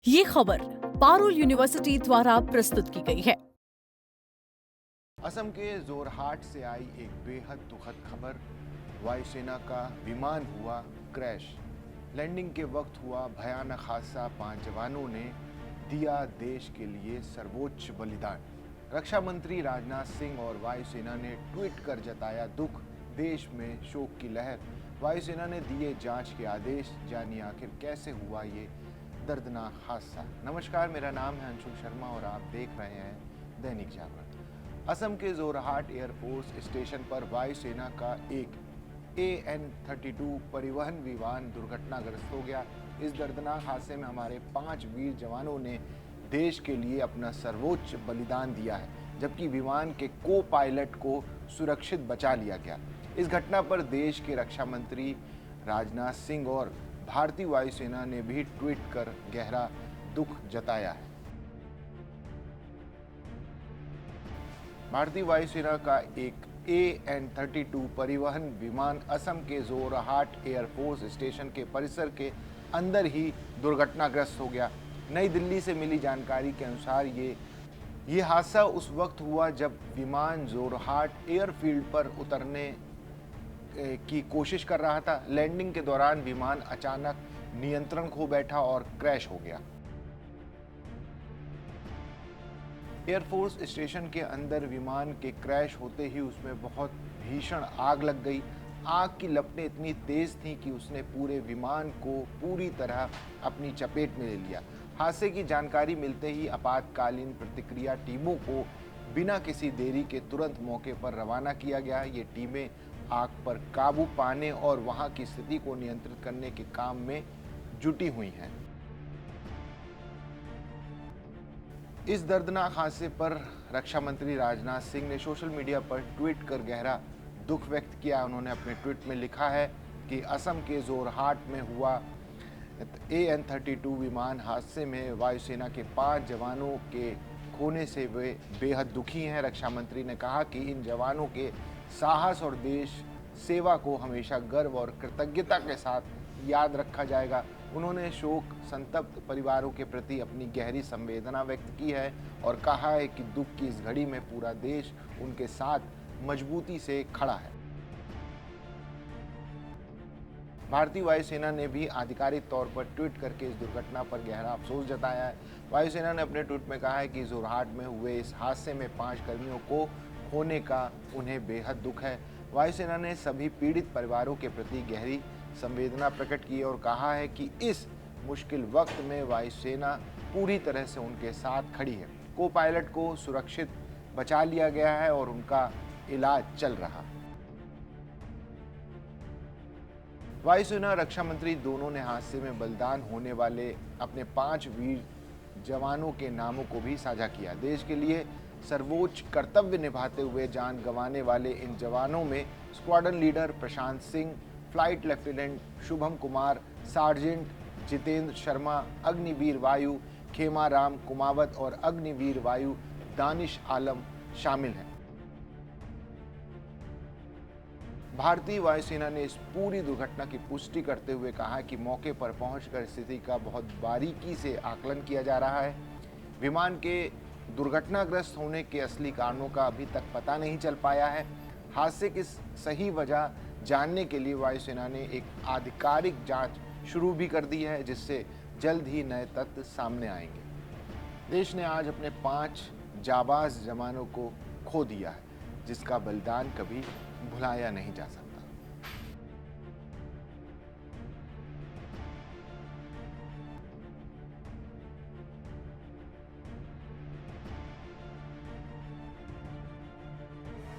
ये खबर पारुल यूनिवर्सिटी द्वारा प्रस्तुत की गई है। असम के जोरहाट से आई एक बेहद दुखद खबर। वायुसेना का विमान हुआ क्रैश। लैंडिंग के वक्त हुआ भयानक हादसा। 5 जवानों ने दिया देश के लिए सर्वोच्च बलिदान। रक्षा मंत्री राजनाथ सिंह और वायुसेना ने ट्वीट कर जताया दुख। देश में शोक की लहर। वायुसेना ने दिए जांच के आदेश। जानिए आखिर कैसे हुआ ये दर्दनाक हादसा। नमस्कार, मेरा नाम है अंशुल शर्मा और आप देख रहे हैं दैनिक जागरण। असम के जोरहाट एयरफोर्स स्टेशन पर वायुसेना का एक AN-32 परिवहन विमान दुर्घटनाग्रस्त हो गया। इस दर्दनाक हादसे में हमारे 5 वीर जवानों ने देश के लिए अपना सर्वोच्च बलिदान दिया है, जबकि विमान के को पायलट को सुरक्षित बचा लिया गया। इस घटना पर देश के रक्षा मंत्री राजनाथ सिंह और भारतीय वायुसेना ने भी ट्वीट कर गहरा दुख जताया है। भारतीय वायुसेना का एक AN-32 परिवहन विमान असम के जोरहाट एयरफोर्स स्टेशन के परिसर के अंदर ही दुर्घटनाग्रस्त हो गया। नई दिल्ली से मिली जानकारी के अनुसार ये हादसा उस वक्त हुआ जब विमान जोरहाट एयरफील्ड पर उतरने की कोशिश कर रहा था। लैंडिंग के दौरान विमान अचानक नियंत्रण खो बैठा और क्रैश हो गया। एयरफोर्स स्टेशन के अंदर विमान के क्रैश होते ही उसमें बहुत भीषण आग लग गई। आग की लपटें इतनी तेज थीं कि उसने पूरे विमान को पूरी तरह अपनी चपेट में ले लिया। हादसे की जानकारी मिलते ही आपातकालीन प्रतिक्रिया टीमों को बिना किसी देरी के तुरंत मौके पर रवाना किया गया। ये टीमें आग पर काबू पाने और वहां की स्थिति को नियंत्रित करने के काम में जुटी हुई हैं। इस दर्दनाक हादसे पर रक्षा मंत्री राजनाथ सिंह ने सोशल मीडिया पर ट्वीट कर गहरा दुख व्यक्त किया। उन्होंने अपने ट्वीट में लिखा है कि असम के जोरहाट में हुआ AN-32 विमान हादसे में वायुसेना के 5 जवानों के खोने से वे बेहद दुखी हैं। रक्षा मंत्री ने कहा कि इन जवानों के साहस और देश सेवा को हमेशा गर्व और कृतज्ञता के साथ याद रखा जाएगा। उन्होंने शोक संतप्त परिवारों के प्रति अपनी गहरी संवेदना व्यक्त की है और कहा है कि दुख की इस घड़ी में पूरा देश उनके साथ मजबूती से खड़ा है। भारतीय वायुसेना ने भी आधिकारिक तौर पर ट्वीट करके इस दुर्घटना पर गहरा अफसोस जताया है। वायुसेना ने अपने ट्वीट में कहा है कि जोरहाट में हुए इस हादसे में 5 कर्मियों को खोने का उन्हें बेहद दुख है। वायुसेना ने सभी पीड़ित परिवारों के प्रति गहरी संवेदना प्रकट की और कहा है कि इस मुश्किल वक्त में वायुसेना पूरी तरह से उनके साथ खड़ी है। को पायलट को सुरक्षित बचा लिया गया है और उनका इलाज चल रहा है। वायुसेना रक्षा मंत्री दोनों ने हादसे में बलिदान होने वाले अपने 5 वीर जवानों के नामों को भी साझा किया। देश के लिए सर्वोच्च कर्तव्य निभाते हुए जान गंवाने वाले इन जवानों में squadron leader Prashant Singh, flight lieutenant Shubham Kumar, sergeant Jitendra Sharma, Agniveer Vayu Khemaram Kumawat और अग्निवीर वायु दानिश आलम शामिल हैं। भारतीय वायुसेना ने इस पूरी दुर्घटना की पुष्टि करते हुए कहा कि मौके पर पहुंचकर स्थिति का बहुत बारीकी से आकलन किया जा रहा है। विमान के दुर्घटनाग्रस्त होने के असली कारणों का अभी तक पता नहीं चल पाया है। हादसे की सही वजह जानने के लिए वायुसेना ने एक आधिकारिक जांच शुरू भी कर दी है, जिससे जल्द ही नए तथ्य सामने आएंगे। देश ने आज अपने 5 जाबाज जवानों को खो दिया है, जिसका बलिदान कभी भुलाया नहीं जा सकता।